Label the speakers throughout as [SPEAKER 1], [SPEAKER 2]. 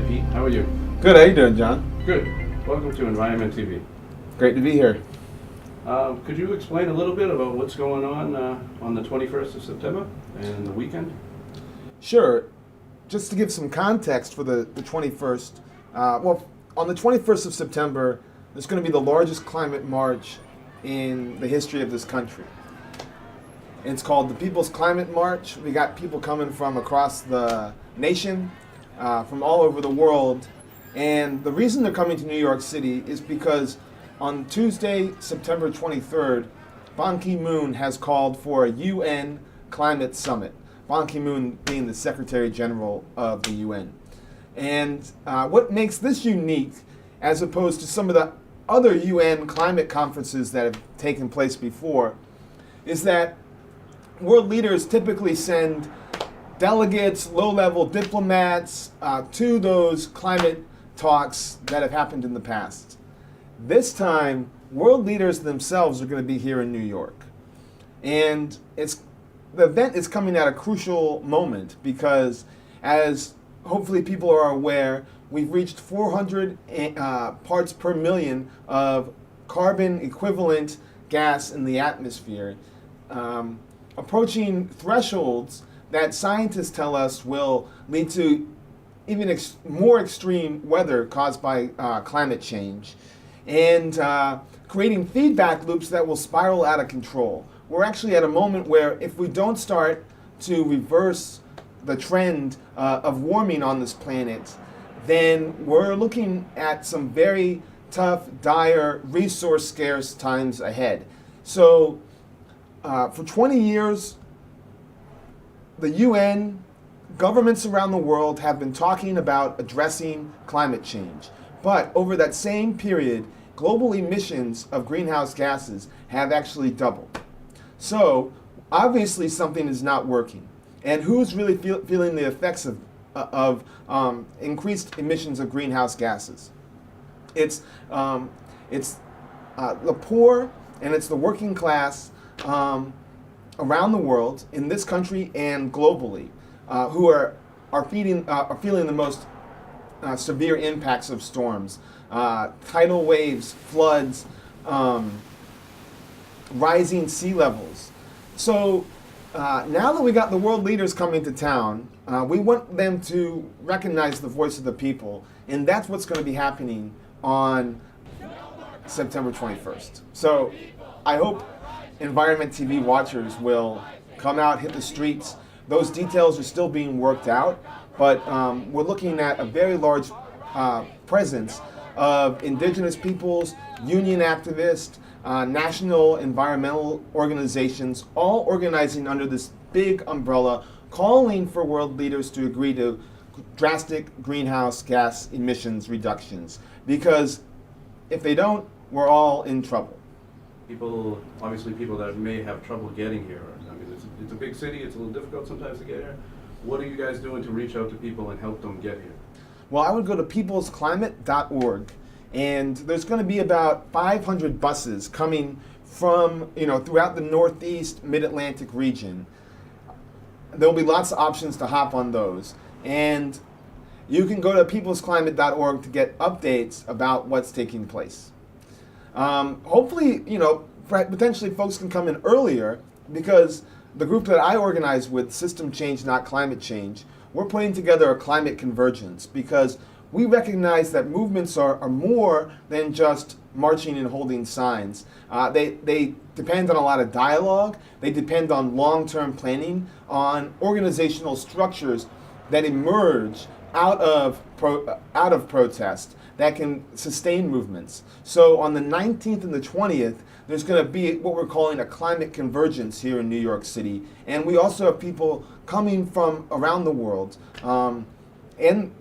[SPEAKER 1] Pete. How are you?
[SPEAKER 2] Good, how you doing, John?
[SPEAKER 1] Good. Welcome to Environment TV.
[SPEAKER 2] Great to be here.
[SPEAKER 1] Could you explain a little bit about what's going on the 21st of September and the weekend?
[SPEAKER 2] Sure. Just to give some context for the 21st, on the 21st of September, there's going to be the largest climate march in the history of this country. It's called the People's Climate March. We got people coming from across the nation, from all over the world. And the reason they're coming to New York City is because on Tuesday, September 23rd, Ban Ki-moon has called for a UN climate summit. Ban Ki-moon being the Secretary General of the UN. And what makes this unique, as opposed to some of the other UN climate conferences that have taken place before, is that world leaders typically send delegates, low-level diplomats to those climate talks that have happened in the past. This time, world leaders themselves are going to be here in New York. And the event is coming at a crucial moment because, as hopefully people are aware, we've reached 400 parts per million of carbon equivalent gas in the atmosphere, approaching thresholds that scientists tell us will lead to even more extreme weather caused by climate change, and creating feedback loops that will spiral out of control. We're actually at a moment where if we don't start to reverse the trend of warming on this planet, then we're looking at some very tough, dire, resource-scarce times ahead. So for 20 years, the UN, governments around the world have been talking about addressing climate change. But over that same period, global emissions of greenhouse gases have actually doubled. So obviously something is not working. And who's really feeling the effects of increased emissions of greenhouse gases? It's the poor and it's the working class around the world, in this country and globally, who are feeling the most severe impacts of storms, tidal waves, floods, rising sea levels. So now that we got the world leaders coming to town, we want them to recognize the voice of the people, and that's what's going to be happening on September 21st. So I hope Environment TV watchers will come out, hit the streets. Those details are still being worked out, but we're looking at a very large presence of indigenous peoples, union activists, national environmental organizations, all organizing under this big umbrella, calling for world leaders to agree to drastic greenhouse gas emissions reductions. Because if they don't, we're all in trouble.
[SPEAKER 1] People that may have trouble getting here. I mean, it's a big city, it's a little difficult sometimes to get here. What are you guys doing to reach out to people and help them get here?
[SPEAKER 2] Well, I would go to peoplesclimate.org, and there's going to be about 500 buses coming from, throughout the Northeast, Mid-Atlantic region. There'll be lots of options to hop on those. And you can go to peoplesclimate.org to get updates about what's taking place. Hopefully, potentially folks can come in earlier, because the group that I organize with, System Change, Not Climate Change, we're putting together a climate convergence because we recognize that movements are more than just marching and holding signs. They depend on a lot of dialogue. They depend on long-term planning, on organizational structures that emerge out of protest that can sustain movements. So on the 19th and the 20th, there's going to be what we're calling a climate convergence here in New York City. And we also have people coming from around the world, and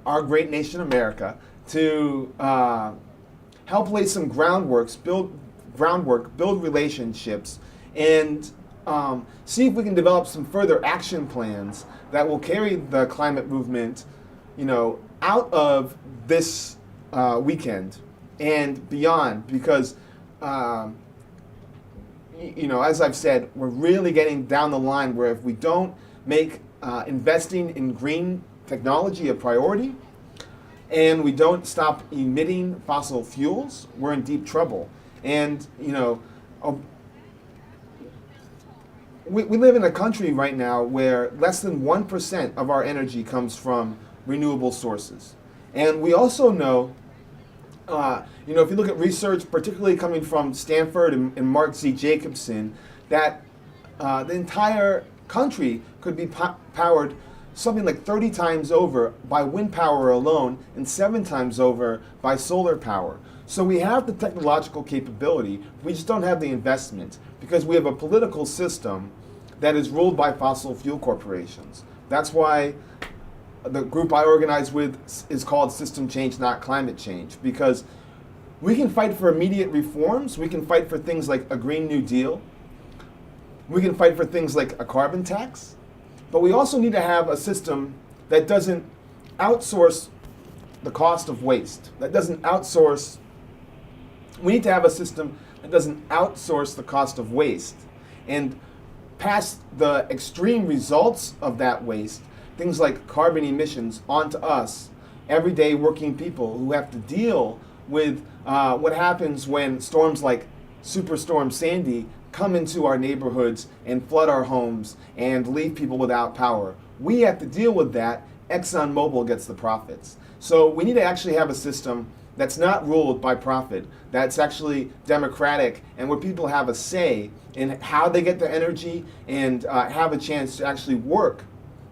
[SPEAKER 2] our great nation, America, to help lay some groundwork, build relationships, and see if we can develop some further action plans that will carry the climate movement, out of this weekend and beyond, because as I've said, we're really getting down the line where if we don't make investing in green technology a priority and we don't stop emitting fossil fuels, we're in deep trouble. And, we live in a country right now where less than 1% of our energy comes from renewable sources. And we also know, if you look at research, particularly coming from Stanford and Mark Z. Jacobson, that the entire country could be powered something like 30 times over by wind power alone and 7 times over by solar power. So we have the technological capability, we just don't have the investment because we have a political system that is ruled by fossil fuel corporations. That's why the group I organize with is called System Change, Not Climate Change, because we can fight for immediate reforms, we can fight for things like a Green New Deal, we can fight for things like a carbon tax, but we also need to have a system that doesn't outsource the cost of waste, that doesn't outsource. We need to have a system that doesn't outsource the cost of waste and pass the extreme results of that waste, things like carbon emissions, onto us, everyday working people who have to deal with what happens when storms like Superstorm Sandy come into our neighborhoods and flood our homes and leave people without power. We have to deal with that. ExxonMobil gets the profits. So we need to actually have a system that's not ruled by profit, that's actually democratic and where people have a say in how they get their energy and have a chance to actually work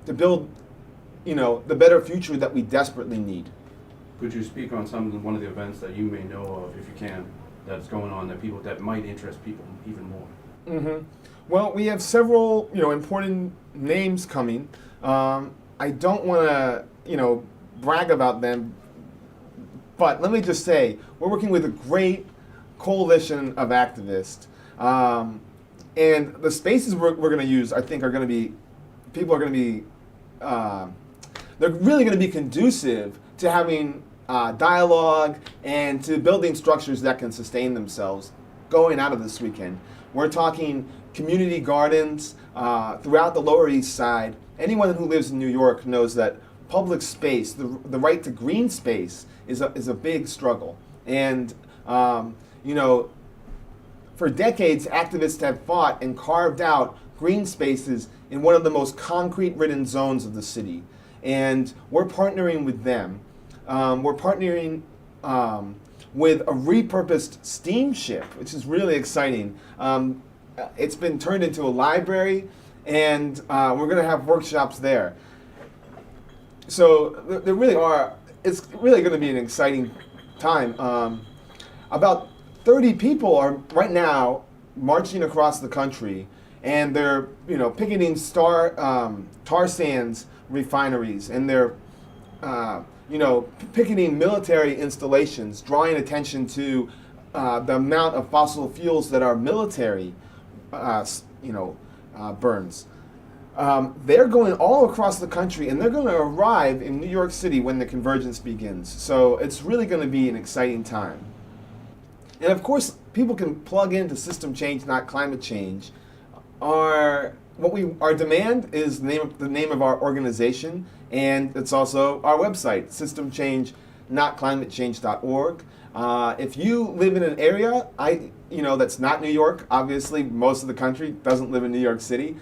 [SPEAKER 2] to build, the better future that we desperately need.
[SPEAKER 1] Could you speak on one of the events that you may know of, if you can, that's going on that might interest people even more?
[SPEAKER 2] Mm-hmm. Well, we have several, important names coming. I don't want to, brag about them, but let me just say we're working with a great coalition of activists, and the spaces we're going to use, I think, are going to be they're really going to be conducive to having dialogue and to building structures that can sustain themselves going out of this weekend. We're talking community gardens throughout the Lower East Side. Anyone who lives in New York knows that public space, the right to green space, is a big struggle. And for decades, activists have fought and carved out green spaces in one of the most concrete-ridden zones of the city. And we're partnering with them. We're partnering with a repurposed steamship, which is really exciting. It's been turned into a library, and we're going to have workshops there. So there really are. It's really going to be an exciting time. About 30 people are right now marching across the country, and they're picketing tar sands refineries, and they're picketing military installations, drawing attention to the amount of fossil fuels that our military burns. They're going all across the country, and they're going to arrive in New York City when the Convergence begins. So it's really going to be an exciting time. And of course, people can plug into System Change, Not Climate Change. Our demand is the name of our organization, and it's also our website, systemchangenotclimatechange.org. If you live in an area, that's not New York. Obviously, most of the country doesn't live in New York City.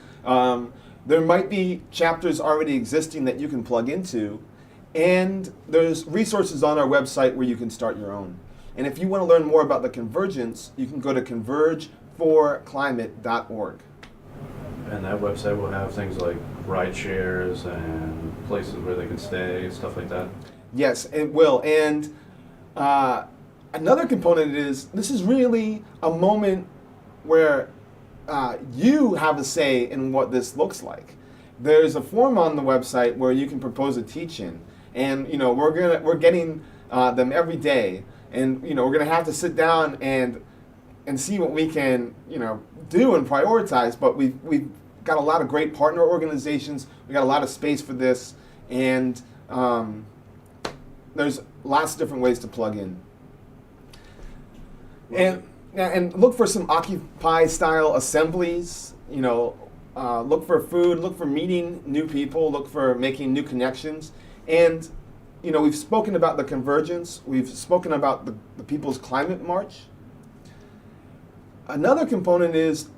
[SPEAKER 2] There might be chapters already existing that you can plug into, and there's resources on our website where you can start your own. And if you want to learn more about the Convergence, you can go to convergeforclimate.org.
[SPEAKER 1] And that website will have things like ride shares and places where they can stay, stuff like that?
[SPEAKER 2] Yes, it will. And another component is this is really a moment where you have a say in what this looks like. There's a form on the website where you can propose a teach-in, and we're getting them every day, and we're gonna have to sit down and see what we can do and prioritize. But we've got a lot of great partner organizations. We got a lot of space for this, and there's lots of different ways to plug in. And look for some Occupy style assemblies. look for food, look for meeting new people, look for making new connections. And, we've spoken about the Convergence, we've spoken about the People's Climate March. Another component is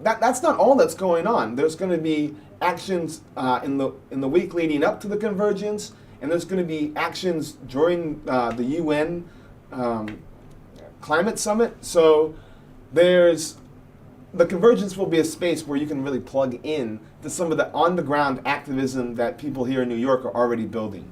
[SPEAKER 2] that's not all that's going on. There's going to be actions in the week leading up to the Convergence, and there's going to be actions during the UN Climate Summit. So the Convergence will be a space where you can really plug in to some of the on-the-ground activism that people here in New York are already building.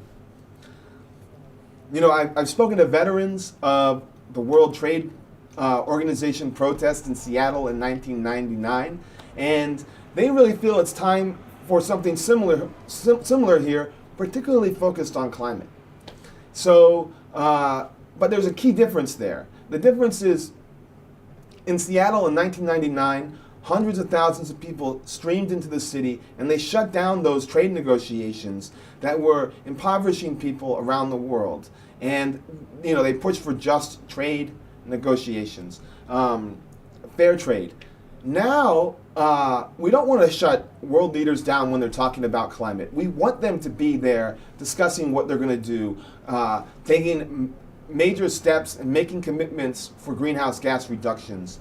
[SPEAKER 2] I've spoken to veterans of the World Trade Organization protest in Seattle in 1999, and they really feel it's time for something similar here, particularly focused on climate. So, but there's a key difference there. The difference is, in Seattle in 1999, hundreds of thousands of people streamed into the city, and they shut down those trade negotiations that were impoverishing people around the world. And they pushed for just trade negotiations, fair trade. Now, we don't want to shut world leaders down when they're talking about climate. We want them to be there discussing what they're going to do, taking major steps and making commitments for greenhouse gas reductions.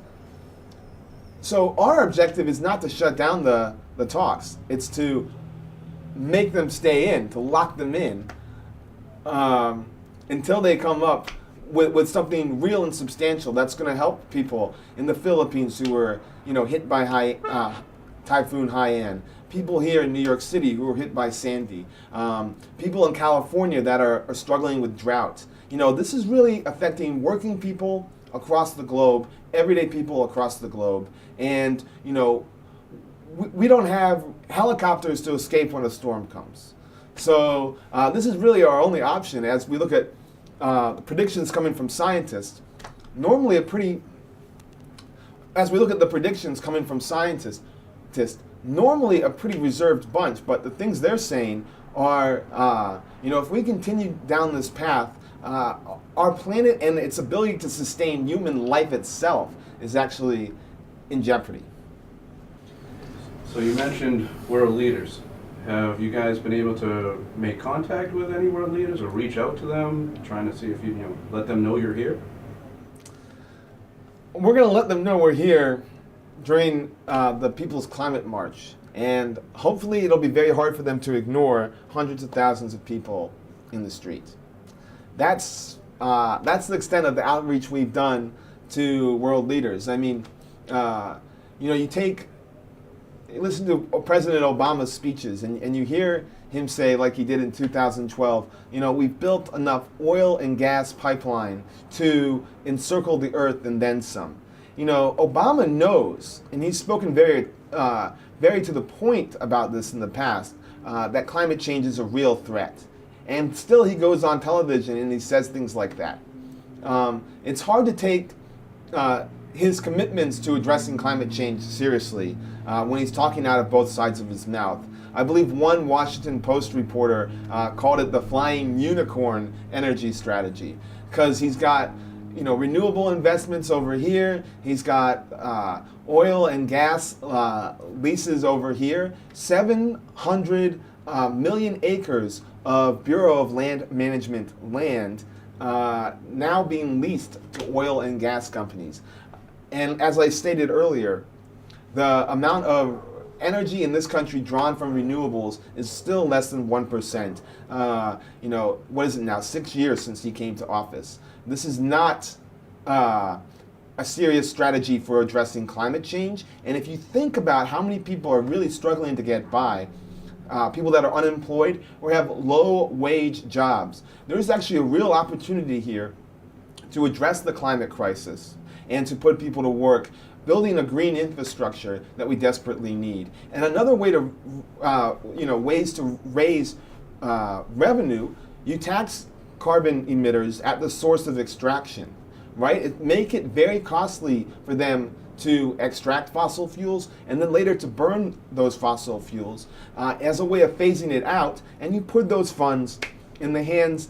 [SPEAKER 2] So our objective is not to shut down the talks. It's to make them stay in, to lock them in, until they come up with something real and substantial that's going to help people in the Philippines who were hit by Typhoon Haiyan, people here in New York City who were hit by Sandy, people in California that are struggling with drought. This is really affecting working people across the globe, everyday people across the globe. And, we don't have helicopters to escape when a storm comes. So this is really our only option as we look at predictions coming from scientists. As we look at the predictions coming from scientists, normally a pretty reserved bunch, but the things they're saying are, if we continue down this path, our planet and its ability to sustain human life itself is actually in jeopardy.
[SPEAKER 1] So you mentioned world leaders. Have you guys been able to make contact with any world leaders or reach out to them, trying to see if you let them know you're here?
[SPEAKER 2] We're going to let them know we're here during the People's Climate March, and hopefully it'll be very hard for them to ignore hundreds of thousands of people in the street. That's the extent of the outreach we've done to world leaders. I mean, you listen to President Obama's speeches, and you hear him say, like he did in 2012, we've built enough oil and gas pipeline to encircle the earth and then some. Obama knows, and he's spoken very to the point about this in the past, that climate change is a real threat. And still he goes on television and he says things like that. It's hard to take his commitments to addressing climate change seriously when he's talking out of both sides of his mouth. I believe one Washington Post reporter called it the flying unicorn energy strategy, because he's got renewable investments over here, he's got oil and gas leases over here, 700 million acres of Bureau of Land Management land now being leased to oil and gas companies. And as I stated earlier, the amount of energy in this country drawn from renewables is still less than 1%. What is it now? 6 years since he came to office. This is not a serious strategy for addressing climate change. And if you think about how many people are really struggling to get by, people that are unemployed or have low-wage jobs, there's actually a real opportunity here to address the climate crisis and to put people to work building a green infrastructure that we desperately need. And another way to, ways to raise revenue, you tax carbon emitters at the source of extraction, right? Make it very costly for them to extract fossil fuels and then later to burn those fossil fuels as a way of phasing it out, and you put those funds in the hands,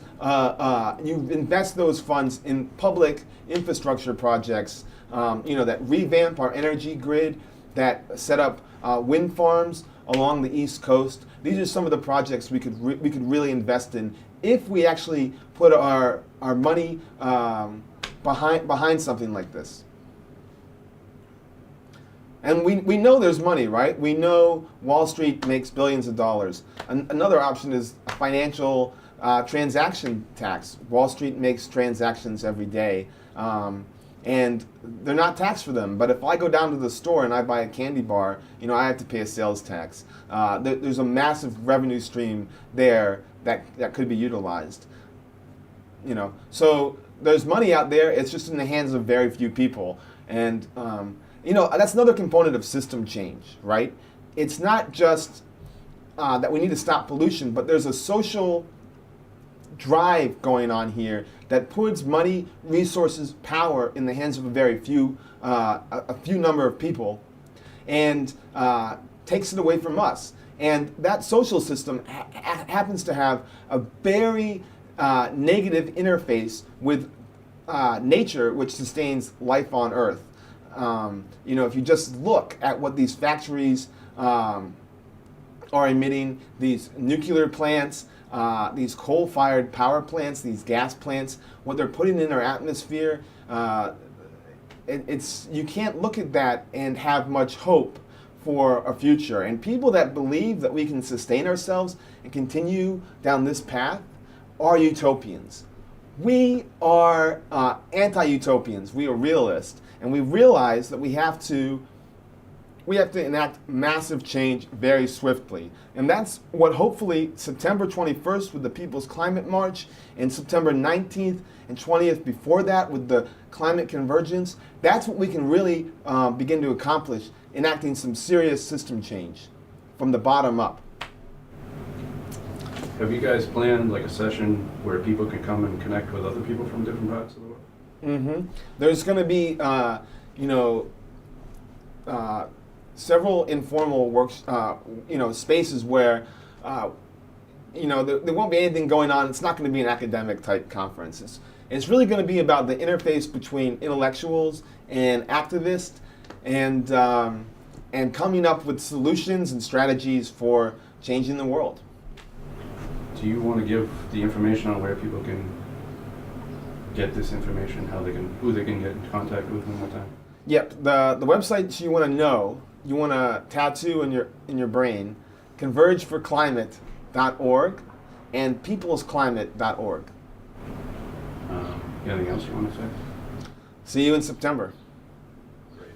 [SPEAKER 2] you invest those funds in public infrastructure projects that revamp our energy grid, that set up wind farms along the East Coast. These are some of the projects we could really invest in if we actually put our money behind something like this. And we know there's money, right? We know Wall Street makes billions of dollars. Another option is a financial transaction tax. Wall Street makes transactions every day, and they're not taxed for them. But if I go down to the store and I buy a candy bar, I have to pay a sales tax. There's a massive revenue stream there that could be utilized. So there's money out there. It's just in the hands of very few people, and that's another component of system change, right? It's not just that we need to stop pollution, but there's a social drive going on here that puts money, resources, power in the hands of a very few, a few number of people, and takes it away from us. And that social system happens to have a very negative interface with nature, which sustains life on Earth. If you just look at what these factories are emitting, these nuclear plants, these coal-fired power plants, these gas plants, what they're putting in our atmosphere, you can't look at that and have much hope for a future. And people that believe that we can sustain ourselves and continue down this path are utopians. We are anti-utopians. We are realists. And we realize that we have to enact massive change very swiftly. And that's what hopefully September 21st with the People's Climate March and September 19th and 20th before that with the Climate Convergence, that's what we can really begin to accomplish, enacting some serious system change from the bottom up.
[SPEAKER 1] Have you guys planned like a session where people can come and connect with other people from different parts of the world?
[SPEAKER 2] Mm-hmm. There's going to be, several informal works, spaces where, there won't be anything going on. It's not going to be an academic type conference. It's really going to be about the interface between intellectuals and activists, and coming up with solutions and strategies for changing the world.
[SPEAKER 1] Do you want to give the information on where people can get this information, who they can get in contact with one more time?
[SPEAKER 2] Yep, the websites you want to know, you want to tattoo in your brain, convergeforclimate.org and peoplesclimate.org.
[SPEAKER 1] Anything else you want to say?
[SPEAKER 2] See you in September.
[SPEAKER 1] Great.